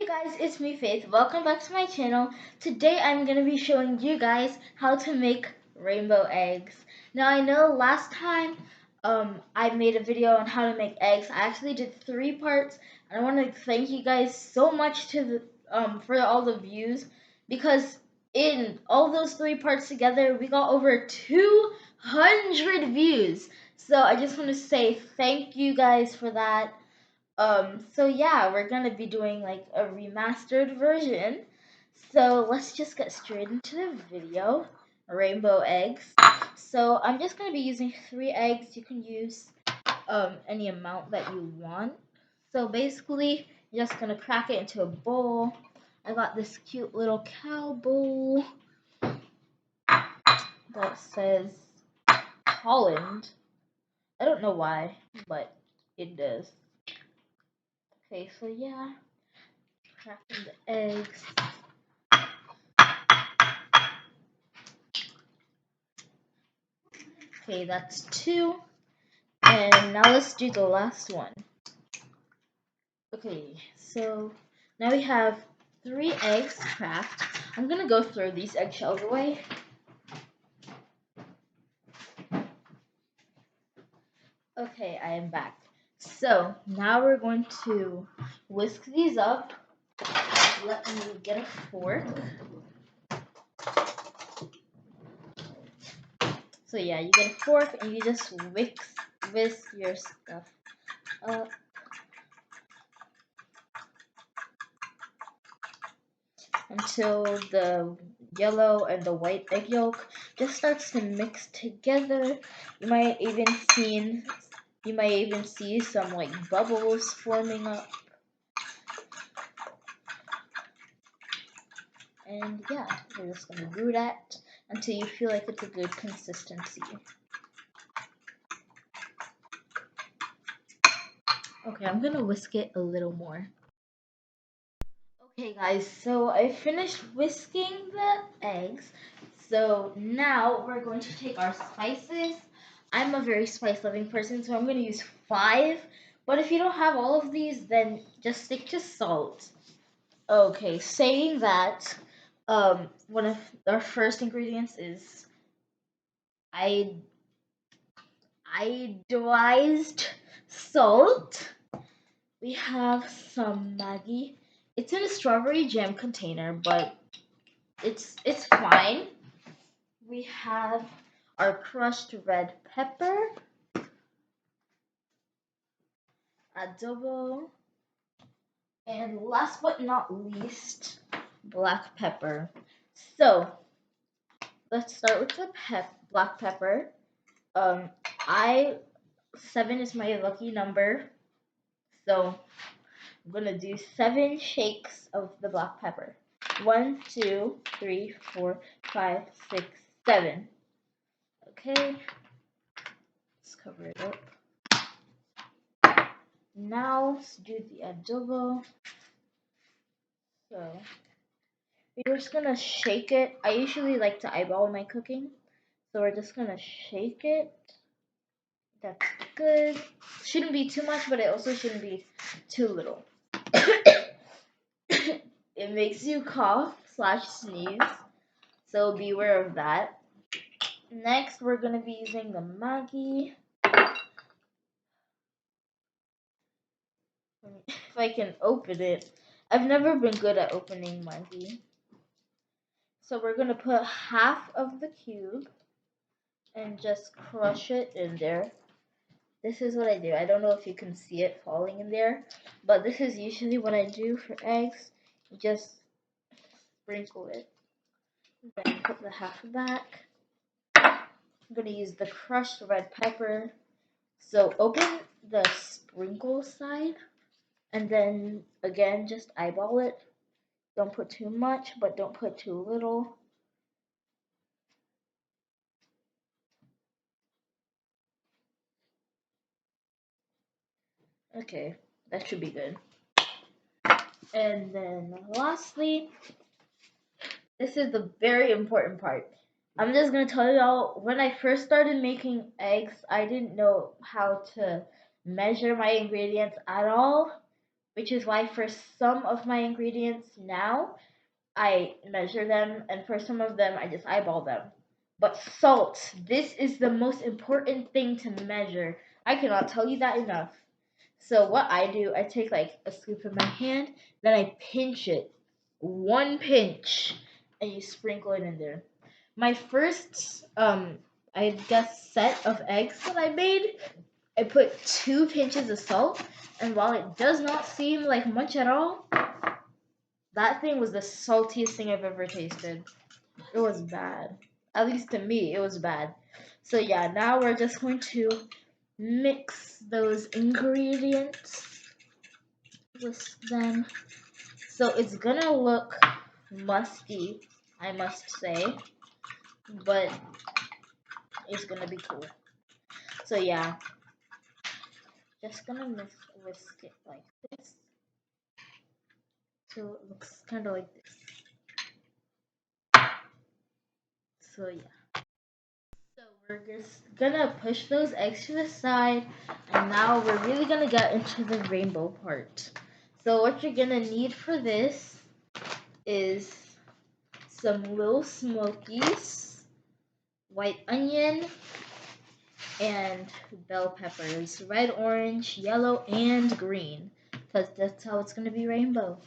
Hey guys, it's me Faith. Welcome back to my channel. Today I'm going to be showing you guys how to make rainbow eggs. Now I know last time I made a video on how to make eggs. I actually did 3 parts. And I want to thank you guys so much to for all the views, because in all those 3 parts together we got over 200 views. So I just want to say thank you guys for that. So yeah, we're gonna be doing like a remastered version. So let's just get straight into the video. Rainbow eggs. So I'm just gonna be using 3 eggs. You can use any amount that you want. So basically, you're just gonna crack it into a bowl. I got this cute little cow bowl that says Holland. I don't know why, but it does. Okay, so yeah, cracking the eggs. Okay, that's 2. And now let's do the last one. Okay, so now we have 3 eggs cracked. I'm gonna go throw these eggshells away. Okay, I am back. So now we're going to whisk these up. Let me get a fork. So yeah, you get a fork and you just whisk your stuff up. Until the yellow and the white egg yolk just starts to mix together. You might even see some like bubbles forming up. And yeah, we're just gonna do that until you feel like it's a good consistency. Okay, I'm gonna whisk it a little more. Okay guys, so I finished whisking the eggs. So now we're going to take our spices. I'm a very spice loving person, so I'm going to use 5. But if you don't have all of these, then just stick to salt. Okay, saying that, one of our first ingredients is iodized salt. We have some Maggi. It's in a strawberry jam container, but it's fine. We have our crushed red pepper, adobo, and last but not least, black pepper. So let's start with the black pepper. I 7 is my lucky number, so I'm gonna do 7 shakes of the black pepper. 1, 2, 3, 4, 5, 6, 7. Okay, let's cover it up. Now let's do the adobo. So we're just gonna shake it. I usually like to eyeball my cooking, so we're just gonna shake it. That's good. Shouldn't be too much, but it also shouldn't be too little. It makes you cough / sneeze, so beware of that. Next, we're gonna be using the Maggi. If I can open it. I've never been good at opening Maggi. So we're gonna put half of the cube and just crush it in there. This is what I do. I don't know if you can see it falling in there, but this is usually what I do for eggs. You just sprinkle it. Then put the half back. I'm gonna use the crushed red pepper. So open the sprinkle side and then again just eyeball it. Don't put too much, but don't put too little. Okay, that should be good. And then lastly, this is the very important part. I'm just gonna tell y'all, when I first started making eggs, I didn't know how to measure my ingredients at all. which is why for some of my ingredients now, I measure them, and for some of them, I just eyeball them. But salt, this is the most important thing to measure. I cannot tell you that enough. So what I do, I take like a scoop in my hand, then I pinch it, one pinch, and you sprinkle it in there. My first, I guess, set of eggs that I made, I put 2 pinches of salt, and while it does not seem like much at all, that thing was the saltiest thing I've ever tasted. It was bad. At least to me, it was bad. So yeah, now we're just going to mix those ingredients, whisk them. So it's gonna look musky, I must say, but it's gonna be cool. So yeah, just gonna whisk it like this. So it looks kind of like this. So yeah. So we're just gonna push those eggs to the side, and now we're really gonna get into the rainbow part. So what you're gonna need for this is some little smokies, white onion, and bell peppers, red, orange, yellow, and green, because that's how it's gonna be rainbow.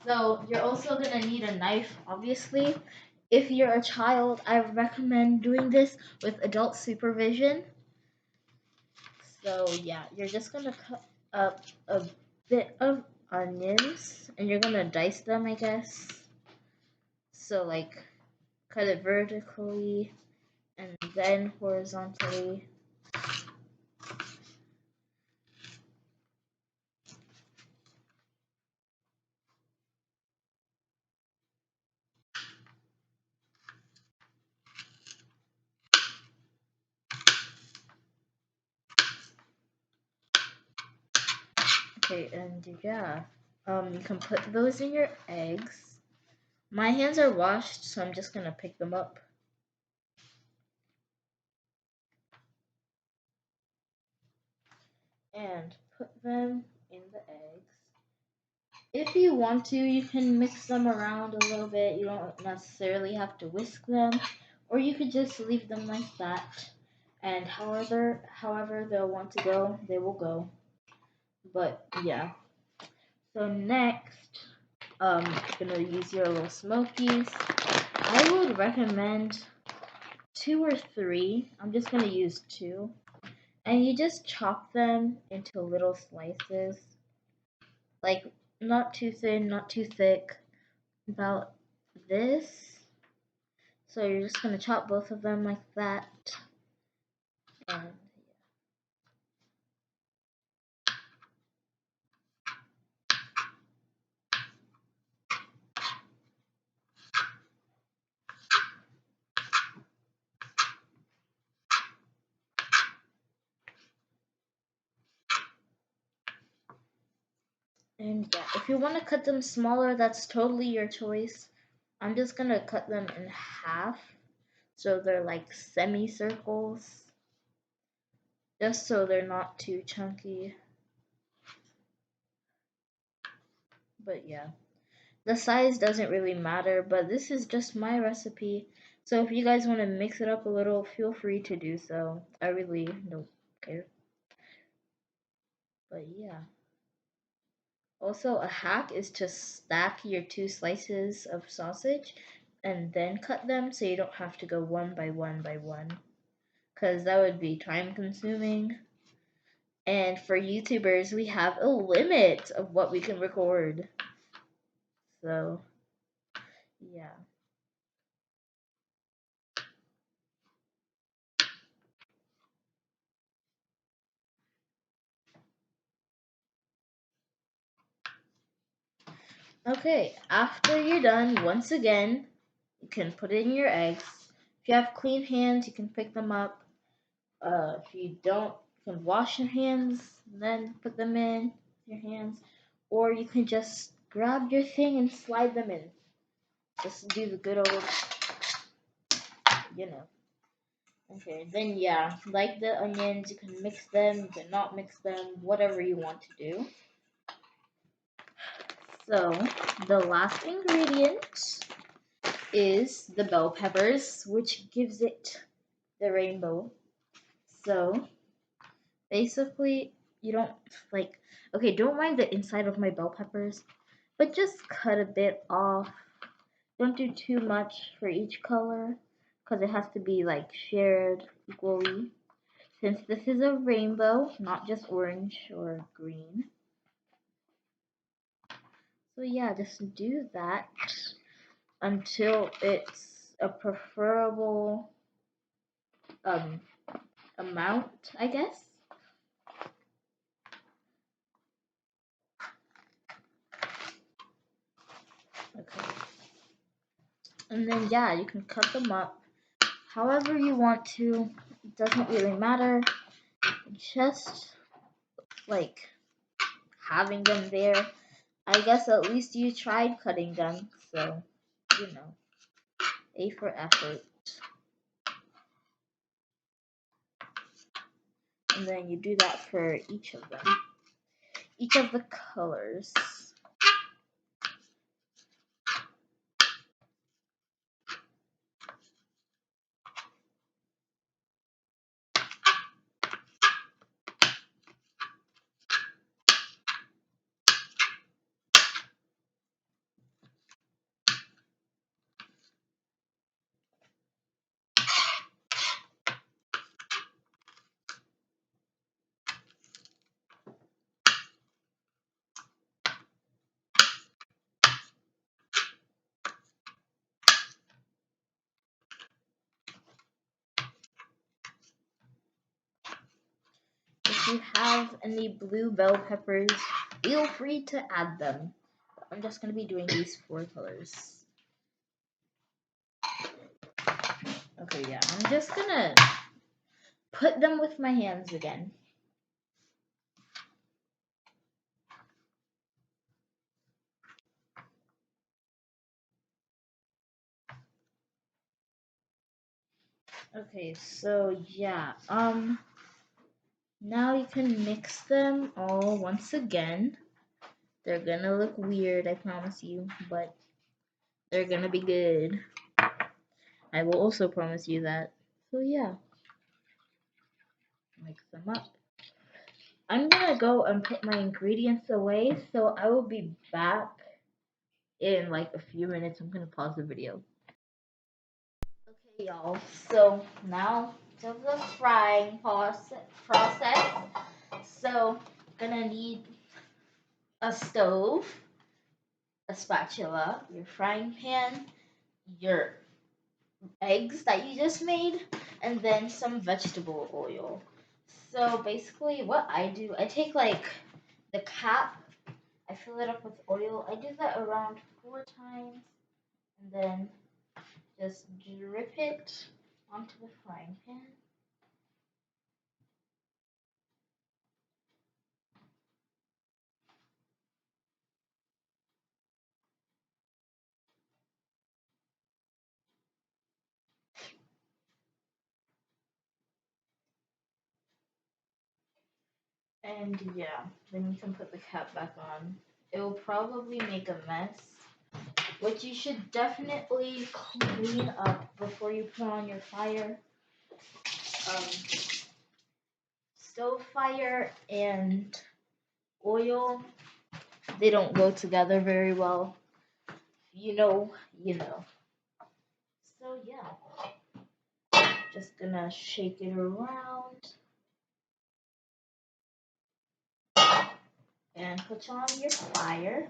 So you're also gonna need a knife, obviously. If you're a child, I recommend doing this with adult supervision. So yeah, you're just gonna cut up a bit of onions, and you're gonna dice them, I guess. So like, cut it vertically and then horizontally. Okay, and yeah, you can put those in your eggs. My hands are washed, so I'm just gonna pick them up. And put them in the eggs. If you want to, you can mix them around a little bit. You don't necessarily have to whisk them, or you could just leave them like that. And however they'll want to go, they will go. But yeah. So next, you're gonna use your little smokies. I would recommend 2 or 3. I'm just gonna use 2. And you just chop them into little slices. Like, not too thin, not too thick. About this. So you're just gonna chop both of them like that. And yeah, if you want to cut them smaller, that's totally your choice. I'm just gonna cut them in half, so they're like semicircles, just so they're not too chunky. But yeah, the size doesn't really matter, but this is just my recipe. So if you guys want to mix it up a little, feel free to do so. I really don't care. But yeah. Also, a hack is to stack your 2 slices of sausage and then cut them so you don't have to go one by one by one, because that would be time consuming. And for YouTubers, we have a limit of what we can record. So, yeah. Okay, after you're done, once again, you can put in your eggs. If you have clean hands, you can pick them up. If you don't, you can wash your hands, then put them in your hands. Or you can just grab your thing and slide them in. Just do the good old, you know. Okay, then yeah, like the onions, you can mix them, you can not mix them, whatever you want to do. So the last ingredient is the bell peppers, which gives it the rainbow. So basically, you don't like, okay, don't mind the inside of my bell peppers, but just cut a bit off. Don't do too much for each color because it has to be like shared equally. Since this is a rainbow, not just orange or green. So yeah, just do that until it's a preferable um, amount, I guess. Okay. And then yeah, you can cut them up however you want to. It doesn't really matter. Just like having them there. I guess at least you tried cutting them, so you know, A for effort. And then you do that for each of them, each of the colors. If you have any blue bell peppers, feel free to add them. I'm just going to be doing these 4 colors. Okay, yeah, I'm just going to put them with my hands again. Okay, so yeah, now you can mix them all once again. They're gonna look weird, I promise you, but they're gonna be good. I will also promise you that. So yeah, mix them up. I'm gonna go and put my ingredients away, so I will be back in like a few minutes. I'm gonna pause the video. Okay, y'all. So now to the frying process. So gonna need a stove, a spatula, your frying pan, your eggs that you just made, and then some vegetable oil. So basically, what I do, I take like the cap, I fill it up with oil. I do that around 4 times, and then just drip it onto the frying pan. And yeah, then you can put the cap back on. It will probably make a mess, which you should definitely clean up before you put on your fire. Um, Stove fire and oil, they don't go together very well. You know, you know. So yeah, just gonna shake it around and put on your fire.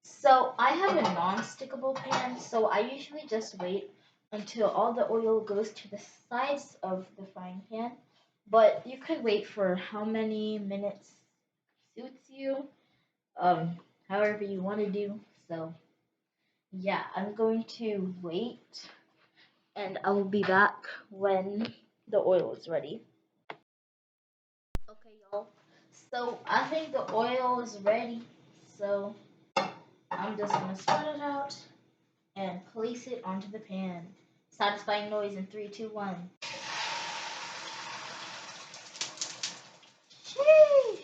So I have a non-stickable pan, so I usually just wait until all the oil goes to the sides of the frying pan. But you could wait for how many minutes suits you, um, however you want to do. So yeah, I'm going to wait and I will be back when the oil is ready. Okay, y'all. So I think the oil is ready. So I'm just gonna spread it out and place it onto the pan. Satisfying noise in 3, 2, 1. Sheesh.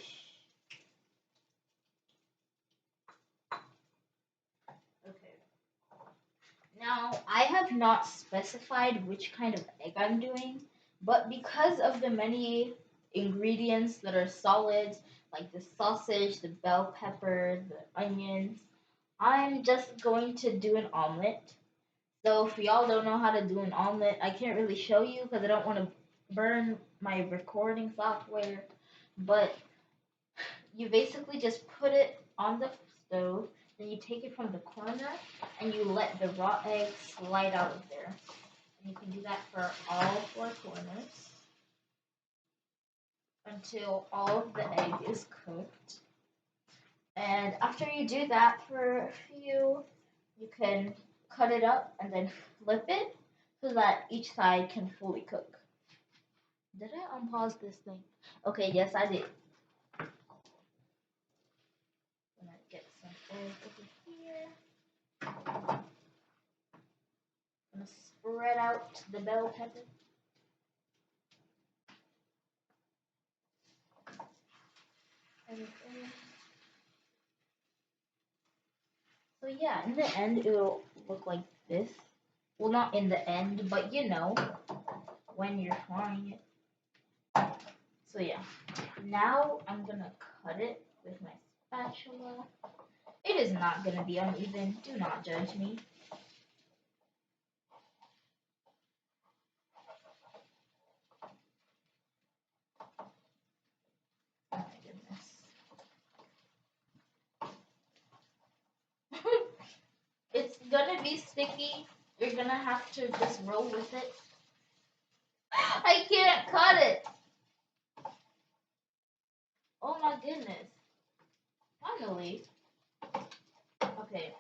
Now, I have not specified which kind of egg I'm doing, but because of the many ingredients that are solid, like the sausage, the bell pepper, the onions, I'm just going to do an omelet. So if y'all don't know how to do an omelet, I can't really show you because I don't want to burn my recording software. But you basically just put it on the stove, then you take it from the corner and you let the raw egg slide out of there. And you can do that for all four corners until all of the egg is cooked. And after you do that for a few, you can cut it up and then flip it so that each side can fully cook. Did I unpause this thing? Okay, yes, I did. I'm gonna get some egg over here. I'm gonna spread out the bell pepper. So yeah, in the end, it will look like this. Well, not in the end, but you know, when you're frying it. So yeah, now I'm gonna cut it with my spatula. It is not gonna be uneven. Do not judge me. Oh my goodness. It's gonna be sticky. You're gonna have to just roll with it. I can't cut it. Oh my goodness. Finally. Okay.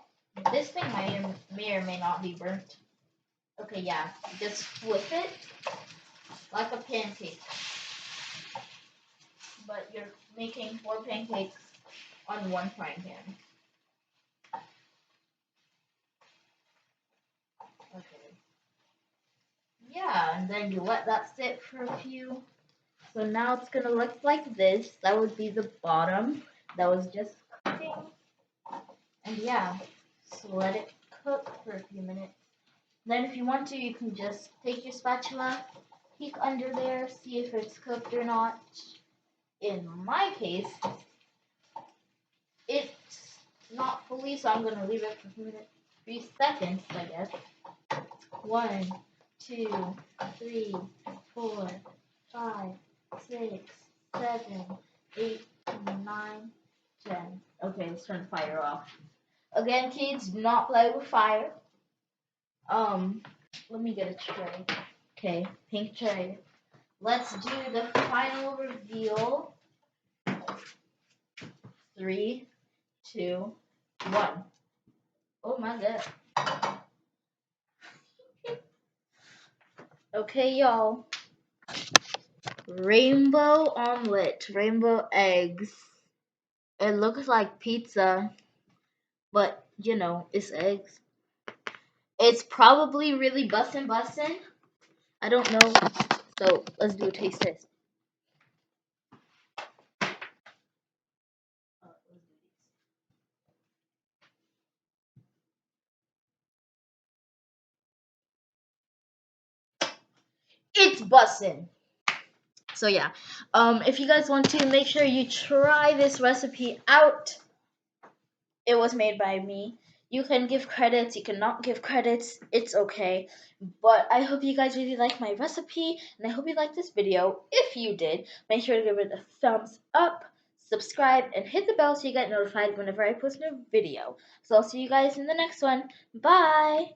This thing may or may not be burnt. Okay, yeah. Just flip it like a pancake. But you're making 4 pancakes on 1 frying pan. Okay. Yeah, and then you let that sit for a few. So now it's gonna look like this. That would be the bottom that was just cooking. And yeah, so let it cook for a few minutes. Then if you want to, you can just take your spatula, peek under there, see if it's cooked or not. In my case, it's not fully, so I'm gonna leave it for a few minutes, 3 seconds, I guess. 1, 2, 3, 4, 5, 6, 7, 8, 9, 10. Okay, let's turn the fire off. Again, kids, do not play with fire. Let me get a tray. Okay, pink tray. Let's do the final reveal. 3, 2, 1. Oh my god. Okay, y'all. Rainbow omelet, rainbow eggs. It looks like pizza, but you know, it's eggs. It's probably really bussin'. I don't know. So let's do a taste test. It's bussin'. So yeah, if you guys want to, make sure you try this recipe out. It was made by me. You can give credits, you cannot give credits, it's okay. But I hope you guys really like my recipe, and I hope you liked this video. If you did, make sure to give it a thumbs up, subscribe, and hit the bell so you get notified whenever I post a new video. So I'll see you guys in the next one. Bye!